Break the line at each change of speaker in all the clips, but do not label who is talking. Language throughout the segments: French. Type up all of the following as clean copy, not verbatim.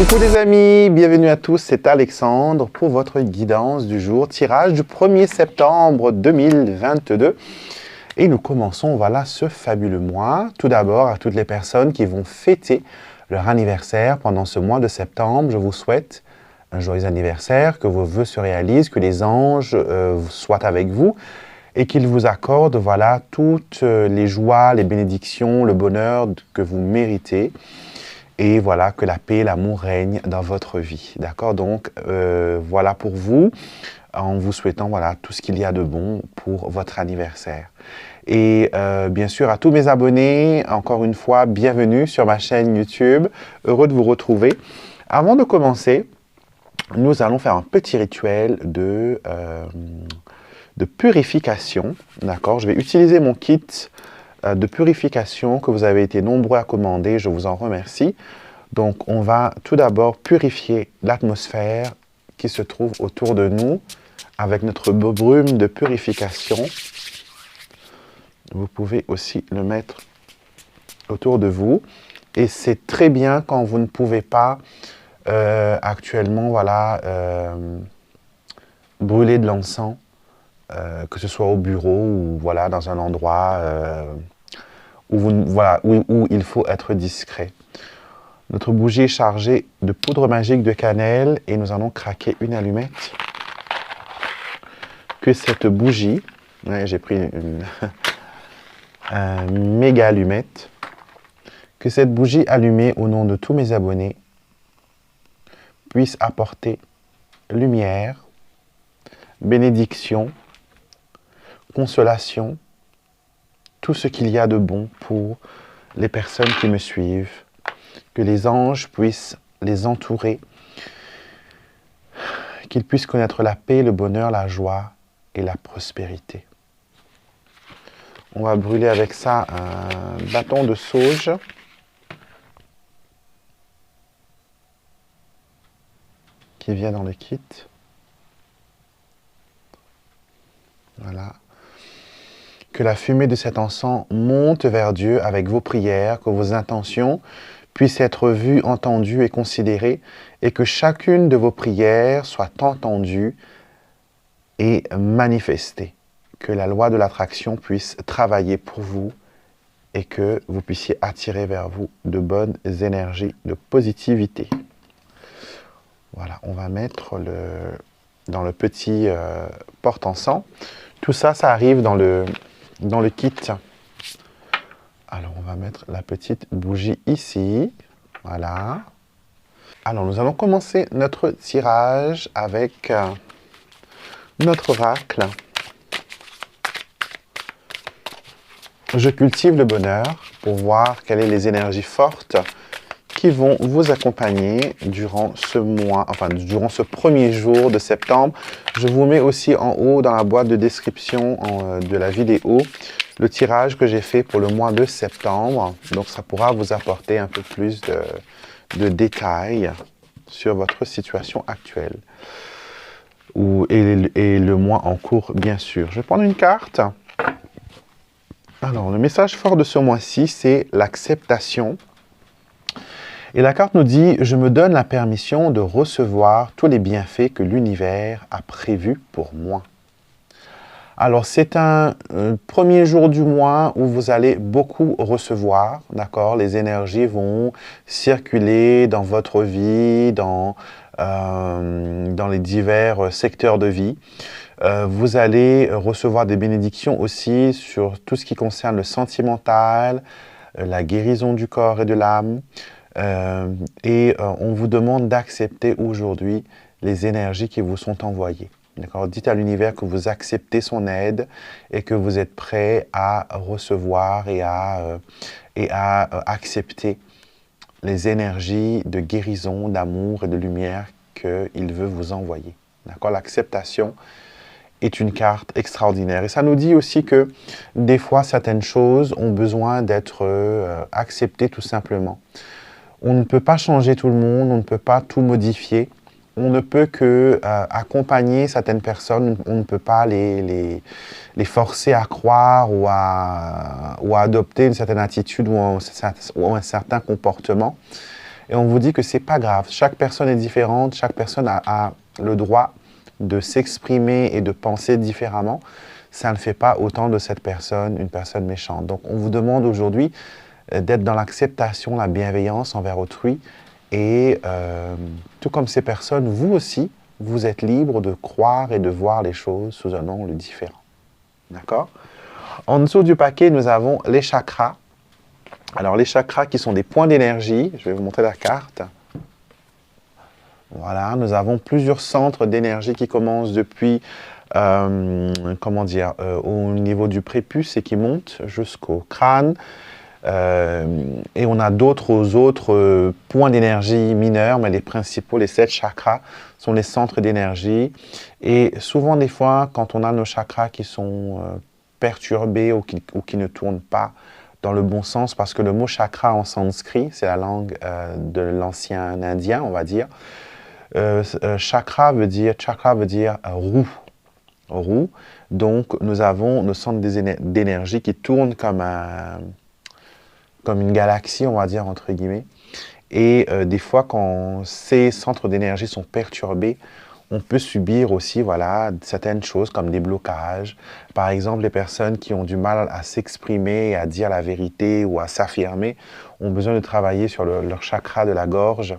Coucou les amis, bienvenue à tous, c'est Alexandre pour votre guidance du jour, tirage du 1er septembre 2022. Et nous commençons, voilà, ce fabuleux mois. Tout d'abord, à toutes les personnes qui vont fêter leur anniversaire pendant ce mois de septembre, je vous souhaite un joyeux anniversaire, que vos vœux se réalisent, que les anges soient avec vous et qu'ils vous accordent, voilà, toutes les joies, les bénédictions, le bonheur que vous méritez. Et voilà, que la paix et l'amour règnent dans votre vie. D'accord? Donc, voilà pour vous, en vous souhaitant voilà, tout ce qu'il y a de bon pour votre anniversaire. Et bien sûr, à tous mes abonnés, encore une fois, bienvenue sur ma chaîne YouTube. Heureux de vous retrouver. Avant de commencer, nous allons faire un petit rituel de purification. D'accord? Je vais utiliser mon kit de purification que vous avez été nombreux à commander, je vous en remercie. Donc, on va tout d'abord purifier l'atmosphère qui se trouve autour de nous avec notre brume de purification. Vous pouvez aussi le mettre autour de vous. Et c'est très bien quand vous ne pouvez pas actuellement voilà, brûler de l'encens, que ce soit au bureau ou voilà, dans un endroit où il faut être discret. Notre bougie est chargée de poudre magique de cannelle et nous allons craquer une allumette. Que cette bougie, ouais, j'ai pris un méga allumette, que cette bougie allumée au nom de tous mes abonnés puisse apporter lumière, bénédiction, consolation, tout ce qu'il y a de bon pour les personnes qui me suivent, que les anges puissent les entourer, qu'ils puissent connaître la paix, le bonheur, la joie et la prospérité. On va brûler avec ça un bâton de sauge. Qui vient dans le kit. Voilà. Que la fumée de cet encens monte vers Dieu avec vos prières, que vos intentions puissent être vues, entendues et considérées, et que chacune de vos prières soit entendue et manifestée. Que la loi de l'attraction puisse travailler pour vous et que vous puissiez attirer vers vous de bonnes énergies, de positivité. Voilà, on va mettre dans le petit porte-encens. Tout ça, ça arrive dans le kit. Alors, on va mettre la petite bougie ici. Voilà. Alors, nous allons commencer notre tirage avec notre oracle. Je cultive le bonheur pour voir quelles sont les énergies fortes qui vont vous accompagner durant ce mois, enfin, durant ce premier jour de septembre. Je vous mets aussi en haut dans la boîte de description de la vidéo le tirage que j'ai fait pour le mois de septembre. Donc, ça pourra vous apporter un peu plus de détails sur votre situation actuelle. Et le mois en cours, bien sûr. Je vais prendre une carte. Alors, le message fort de ce mois-ci, c'est l'acceptation. Et la carte nous dit « Je me donne la permission de recevoir tous les bienfaits que l'univers a prévus pour moi ». Alors, c'est un premier jour du mois où vous allez beaucoup recevoir, d'accord? Les énergies vont circuler dans votre vie, dans les divers secteurs de vie. Vous allez recevoir des bénédictions aussi sur tout ce qui concerne le sentimental, la guérison du corps et de l'âme. On vous demande d'accepter aujourd'hui les énergies qui vous sont envoyées. Dites à l'univers que vous acceptez son aide et que vous êtes prêt à recevoir et à accepter les énergies de guérison, d'amour et de lumière qu'il veut vous envoyer. L'acceptation est une carte extraordinaire. Et ça nous dit aussi que des fois, certaines choses ont besoin d'être acceptées tout simplement. On ne peut pas changer tout le monde, on ne peut pas tout modifier. On ne peut que accompagner certaines personnes, on ne peut pas les forcer à croire ou à adopter une certaine attitude ou un certain comportement. Et on vous dit que c'est pas grave. Chaque personne est différente. Chaque personne a le droit de s'exprimer et de penser différemment. Ça ne fait pas autant de cette personne une personne méchante. Donc, on vous demande aujourd'hui d'être dans l'acceptation, la bienveillance envers autrui. Et tout comme ces personnes, vous aussi, vous êtes libre de croire et de voir les choses sous un angle différent. D'accord? En dessous du paquet, nous avons les chakras. Alors, les chakras qui sont des points d'énergie. Je vais vous montrer la carte. Voilà, nous avons plusieurs centres d'énergie qui commencent depuis, comment dire, au niveau du prépuce et qui montent jusqu'au crâne. Et on a d'autres autres points d'énergie mineurs, mais les principaux, les 7 chakras, sont les centres d'énergie. Et souvent, des fois, quand on a nos chakras qui sont perturbés ou qui ne tournent pas dans le bon sens, parce que le mot chakra en sanskrit, c'est la langue de l'ancien indien, on va dire. Chakra veut dire roue. Roue. Donc, nous avons nos centres d'énergie qui tournent comme une galaxie, on va dire, entre guillemets. Et des fois, quand ces centres d'énergie sont perturbés, on peut subir aussi, voilà, certaines choses comme des blocages. Par exemple, les personnes qui ont du mal à s'exprimer, à dire la vérité ou à s'affirmer, ont besoin de travailler sur leur chakra de la gorge.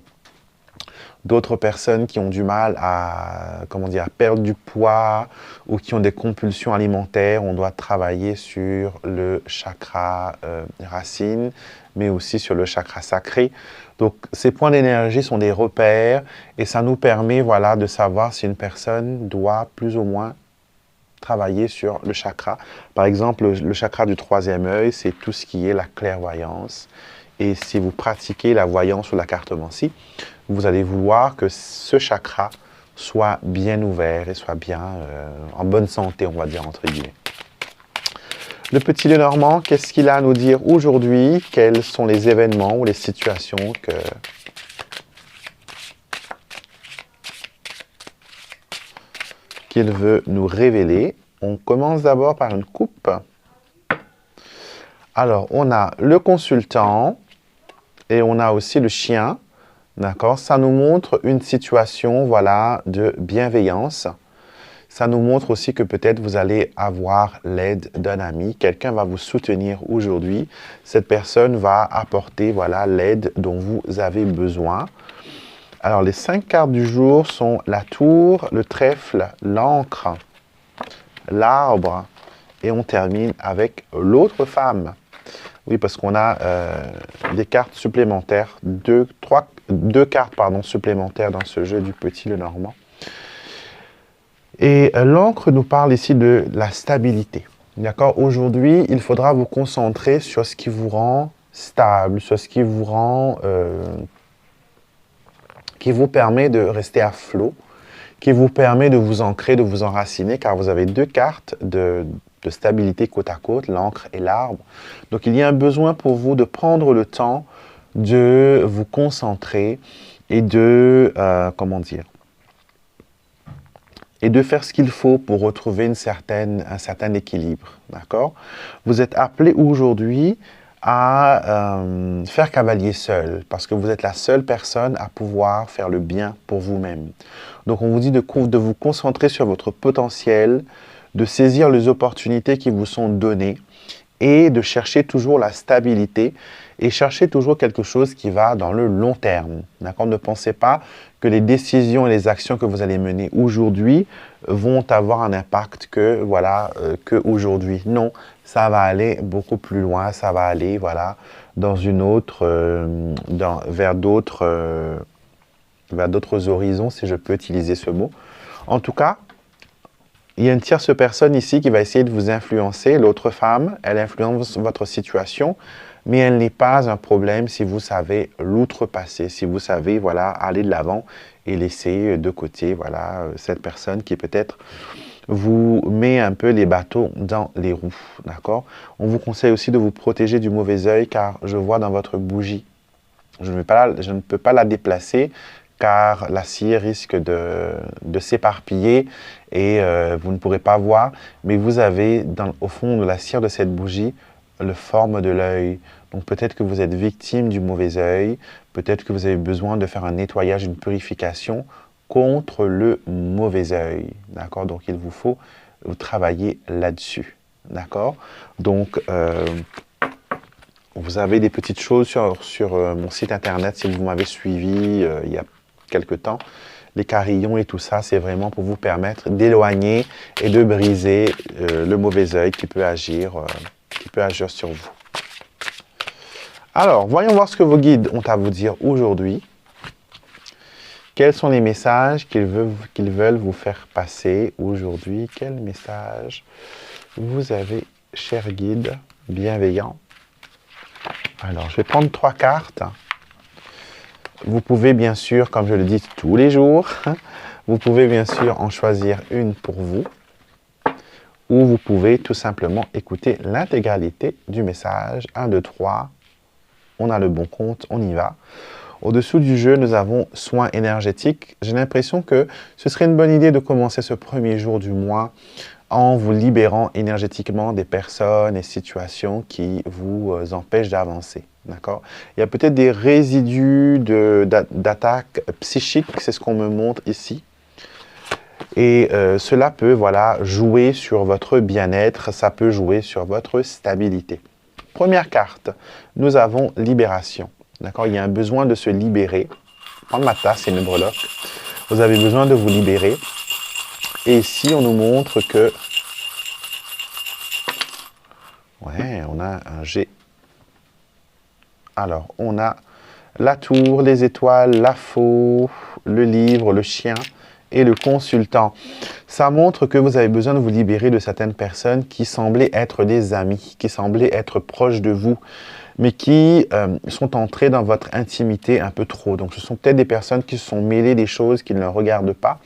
D'autres personnes qui ont du mal à, comment dire, à perdre du poids ou qui ont des compulsions alimentaires, on doit travailler sur le chakra racine, mais aussi sur le chakra sacré. Donc, ces points d'énergie sont des repères et ça nous permet, voilà, de savoir si une personne doit plus ou moins travailler sur le chakra. Par exemple, le chakra du 3e œil, c'est tout ce qui est la clairvoyance. Et si vous pratiquez la voyance ou la cartomancie, vous allez vouloir que ce chakra soit bien ouvert et soit bien en bonne santé, on va dire, entre guillemets. Le petit Lenormand, qu'est-ce qu'il a à nous dire aujourd'hui? Quels sont les événements ou les situations qu'il veut nous révéler? On commence d'abord par une coupe. Alors, on a le consultant et on a aussi le chien. D'accord? Ça nous montre une situation, voilà, de bienveillance. Ça nous montre aussi que peut-être vous allez avoir l'aide d'un ami. Quelqu'un va vous soutenir aujourd'hui. Cette personne va apporter, voilà, l'aide dont vous avez besoin. Alors, les 5 cartes du jour sont la tour, le trèfle, l'encre, l'arbre. Et on termine avec l'autre femme. Oui, parce qu'on a des cartes supplémentaires, deux cartes supplémentaires dans ce jeu du petit Lenormand. Et l'encre nous parle ici de la stabilité. D'accord? Aujourd'hui, il faudra vous concentrer sur ce qui vous rend stable, sur ce qui vous rend, qui vous permet de rester à flot, qui vous permet de vous ancrer, de vous enraciner, car vous avez 2 cartes de stabilité côte à côte, l'encre et l'arbre. Donc, il y a un besoin pour vous de prendre le temps de vous concentrer et de, comment dire, et de faire ce qu'il faut pour retrouver un certain équilibre. D'accord? Vous êtes appelé aujourd'hui à faire cavalier seul, parce que vous êtes la seule personne à pouvoir faire le bien pour vous-même. Donc, on vous dit de vous concentrer sur votre potentiel, de saisir les opportunités qui vous sont données et de chercher toujours la stabilité et chercher toujours quelque chose qui va dans le long terme. D'accord? Ne pensez pas que les décisions et les actions que vous allez mener aujourd'hui vont avoir un impact que, voilà, que aujourd'hui. Non, ça va aller beaucoup plus loin, ça va aller, voilà, dans une autre, vers d'autres horizons, si je peux utiliser ce mot. En tout cas, il y a une tierce personne ici qui va essayer de vous influencer. L'autre femme, elle influence votre situation, mais elle n'est pas un problème si vous savez l'outrepasser, si vous savez, voilà, aller de l'avant et laisser de côté, voilà, cette personne qui peut-être vous met un peu les bateaux dans les roues, d'accord? On vous conseille aussi de vous protéger du mauvais œil, car je vois dans votre bougie, je ne peux pas la déplacer, car la scie risque de s'éparpiller et vous ne pourrez pas voir, mais vous avez au fond de la cire de cette bougie la forme de l'œil. Donc peut-être que vous êtes victime du mauvais œil, peut-être que vous avez besoin de faire un nettoyage, une purification contre le mauvais œil. D'accord? Donc il vous faut travailler là-dessus. D'accord? Donc vous avez des petites choses sur mon site internet si vous m'avez suivi il y a quelque temps. Les carillons et tout ça, c'est vraiment pour vous permettre d'éloigner et de briser le mauvais œil qui peut agir sur vous. Alors, voyons voir ce que vos guides ont à vous dire aujourd'hui. Quels sont les messages qu'ils veulent vous faire passer aujourd'hui? Quel message vous avez, chers guides bienveillants? Alors, je vais prendre 3 cartes. Vous pouvez bien sûr, comme je le dis tous les jours, vous pouvez bien sûr en choisir une pour vous, ou vous pouvez tout simplement écouter l'intégralité du message. 1, 2, 3, on a le bon compte, on y va. Au-dessous du jeu, nous avons soins énergétiques. J'ai l'impression que ce serait une bonne idée de commencer ce premier jour du mois en vous libérant énergétiquement des personnes et situations qui vous empêchent d'avancer. D'accord? Il y a peut-être des résidus d'attaques psychiques, c'est ce qu'on me montre ici. Et cela peut jouer sur votre bien-être, ça peut jouer sur votre stabilité. Première carte, nous avons libération. D'accord? Il y a un besoin de se libérer. Prendre ma tasse et une breloque. Vous avez besoin de vous libérer. Et ici, on nous montre que... Ouais, on a un G. Alors, on a la tour, les étoiles, la faux, le livre, le chien et le consultant. Ça montre que vous avez besoin de vous libérer de certaines personnes qui semblaient être des amis, qui semblaient être proches de vous, mais qui sont entrées dans votre intimité un peu trop. Donc, ce sont peut-être des personnes qui se sont mêlées des choses qui ne leur regardent pas.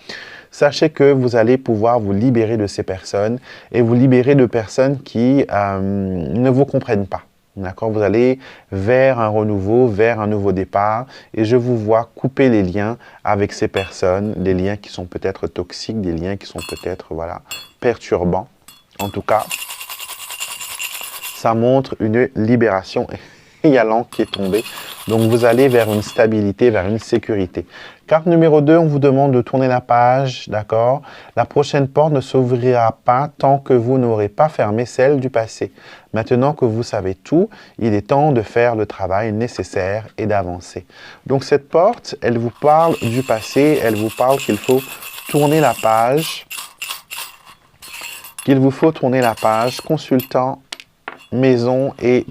Sachez que vous allez pouvoir vous libérer de ces personnes et vous libérer de personnes qui ne vous comprennent pas. D'accord? Vous allez vers un renouveau, vers un nouveau départ et je vous vois couper les liens avec ces personnes, des liens qui sont peut-être toxiques, des liens qui sont peut-être perturbants. En tout cas, ça montre une libération. Il y a l'encre qui est tombée. Donc, vous allez vers une stabilité, vers une sécurité. Carte numéro 2, on vous demande de tourner la page, d'accord? La prochaine porte ne s'ouvrira pas tant que vous n'aurez pas fermé celle du passé. Maintenant que vous savez tout, il est temps de faire le travail nécessaire et d'avancer. Donc, cette porte, elle vous parle du passé, elle vous parle qu'il faut tourner la page, qu'il vous faut tourner la page, consultant, maison et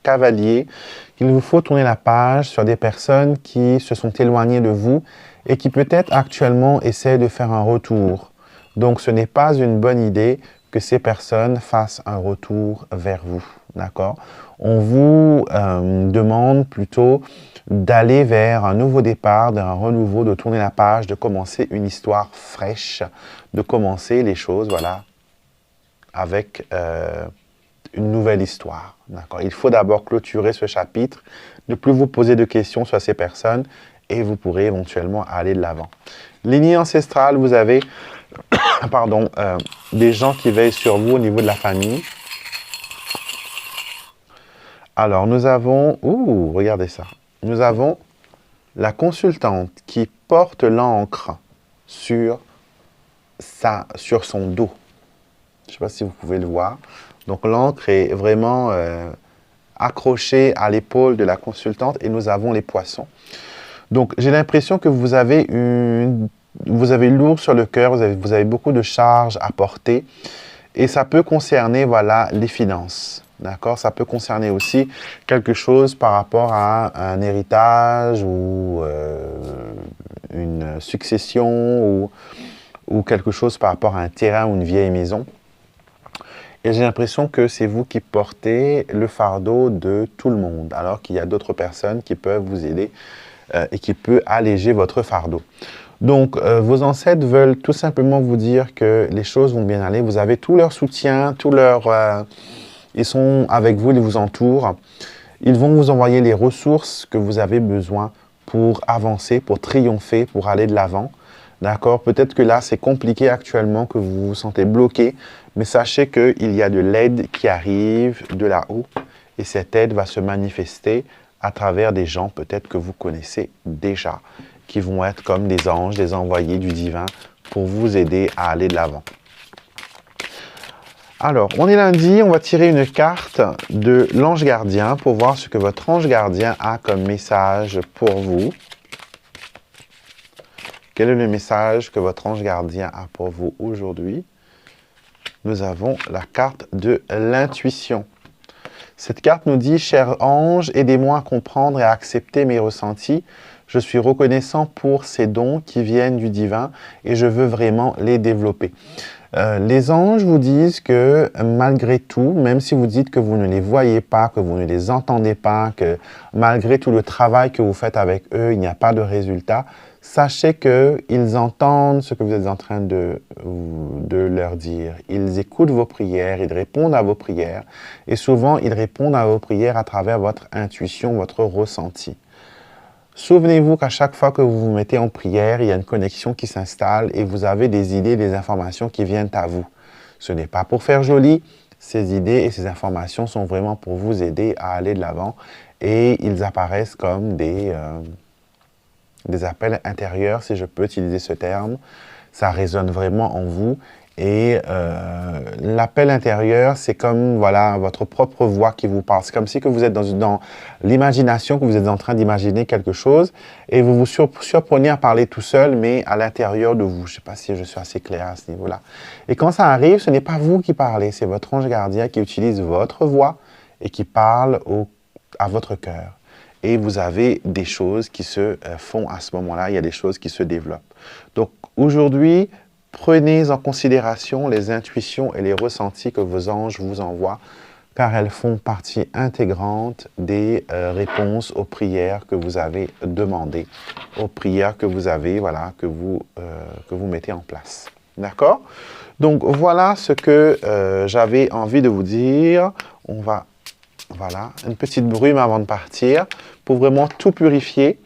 cavalier, qu'il vous faut tourner la page sur des personnes qui se sont éloignées de vous et qui peut-être actuellement essaient de faire un retour. Donc, ce n'est pas une bonne idée que ces personnes fassent un retour vers vous. D'accord? On vous demande plutôt d'aller vers un nouveau départ, vers un renouveau, de tourner la page, de commencer une histoire fraîche, de commencer les choses, avec une nouvelle histoire. Il faut d'abord clôturer ce chapitre, ne plus vous poser de questions sur ces personnes et vous pourrez éventuellement aller de l'avant. Lignée ancestrale, vous avez des gens qui veillent sur vous au niveau de la famille. Alors, nous avons... regardez ça. Nous avons la consultante qui porte l'encre sur son dos. Je ne sais pas si vous pouvez le voir. Donc, l'encre est vraiment accrochée à l'épaule de la consultante et nous avons les poissons. Donc, j'ai l'impression que vous avez lourd sur le cœur, vous avez beaucoup de charges à porter et ça peut concerner, les finances. D'accord? Ça peut concerner aussi quelque chose par rapport à un héritage ou une succession ou quelque chose par rapport à un terrain ou une vieille maison. Et j'ai l'impression que c'est vous qui portez le fardeau de tout le monde, alors qu'il y a d'autres personnes qui peuvent vous aider et qui peuvent alléger votre fardeau. Donc, vos ancêtres veulent tout simplement vous dire que les choses vont bien aller. Vous avez tout leur soutien, ils sont avec vous, ils vous entourent. Ils vont vous envoyer les ressources que vous avez besoin pour avancer, pour triompher, pour aller de l'avant. D'accord? Peut-être que là, c'est compliqué actuellement, que vous vous sentez bloqué, mais sachez qu'il y a de l'aide qui arrive de là-haut et cette aide va se manifester à travers des gens peut-être que vous connaissez déjà, qui vont être comme des anges, des envoyés du divin pour vous aider à aller de l'avant. Alors, on est lundi, on va tirer une carte de l'ange gardien pour voir ce que votre ange gardien a comme message pour vous. Quel est le message que votre ange gardien a pour vous aujourd'hui? Nous avons la carte de l'intuition. Cette carte nous dit « Cher ange, aidez-moi à comprendre et à accepter mes ressentis. Je suis reconnaissant pour ces dons qui viennent du divin et je veux vraiment les développer. » Les anges vous disent que malgré tout, même si vous dites que vous ne les voyez pas, que vous ne les entendez pas, que malgré tout le travail que vous faites avec eux, il n'y a pas de résultat, sachez qu'ils entendent ce que vous êtes en train de leur dire. Ils écoutent vos prières, ils répondent à vos prières et souvent ils répondent à vos prières à travers votre intuition, votre ressenti. Souvenez-vous qu'à chaque fois que vous vous mettez en prière, il y a une connexion qui s'installe et vous avez des idées, des informations qui viennent à vous. Ce n'est pas pour faire joli, ces idées et ces informations sont vraiment pour vous aider à aller de l'avant et ils apparaissent comme des appels intérieurs, si je peux utiliser ce terme. Ça résonne vraiment en vous. Et l'appel intérieur, c'est comme voilà, votre propre voix qui vous parle. C'est comme si que vous êtes dans l'imagination, que vous êtes en train d'imaginer quelque chose et vous vous surprenez à parler tout seul, mais à l'intérieur de vous. Je ne sais pas si je suis assez clair à ce niveau-là. Et quand ça arrive, ce n'est pas vous qui parlez, c'est votre ange gardien qui utilise votre voix et qui parle à votre cœur. Et vous avez des choses qui se font à ce moment-là, il y a des choses qui se développent. Donc aujourd'hui, prenez en considération les intuitions et les ressentis que vos anges vous envoient, car elles font partie intégrante des réponses aux prières que vous avez demandées, aux prières que vous avez, voilà, que vous mettez en place. D'accord? Donc voilà ce que j'avais envie de vous dire. On va, voilà, une petite brume avant de partir, pour vraiment tout purifier,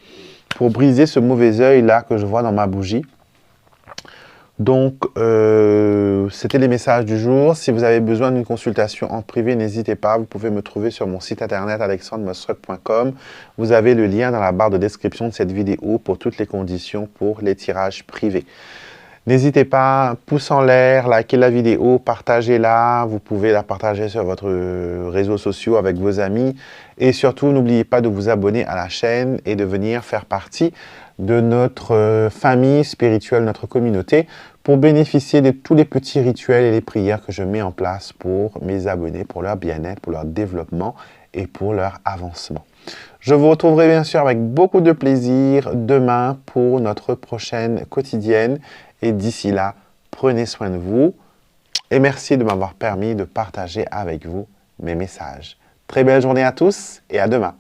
pour briser ce mauvais œil-là que je vois dans ma bougie. Donc, c'était les messages du jour. Si vous avez besoin d'une consultation en privé, n'hésitez pas. Vous pouvez me trouver sur mon site internet alexandremostrec.com. Vous avez le lien dans la barre de description de cette vidéo pour toutes les conditions pour les tirages privés. N'hésitez pas, pouce en l'air, likez la vidéo, partagez-la. Vous pouvez la partager sur votre réseaux sociaux avec vos amis. Et surtout, n'oubliez pas de vous abonner à la chaîne et de venir faire partie de notre famille spirituelle, notre communauté, pour bénéficier de tous les petits rituels et les prières que je mets en place pour mes abonnés, pour leur bien-être, pour leur développement et pour leur avancement. Je vous retrouverai bien sûr avec beaucoup de plaisir demain pour notre prochaine quotidienne. Et d'ici là, prenez soin de vous et merci de m'avoir permis de partager avec vous mes messages. Très belle journée à tous et à demain.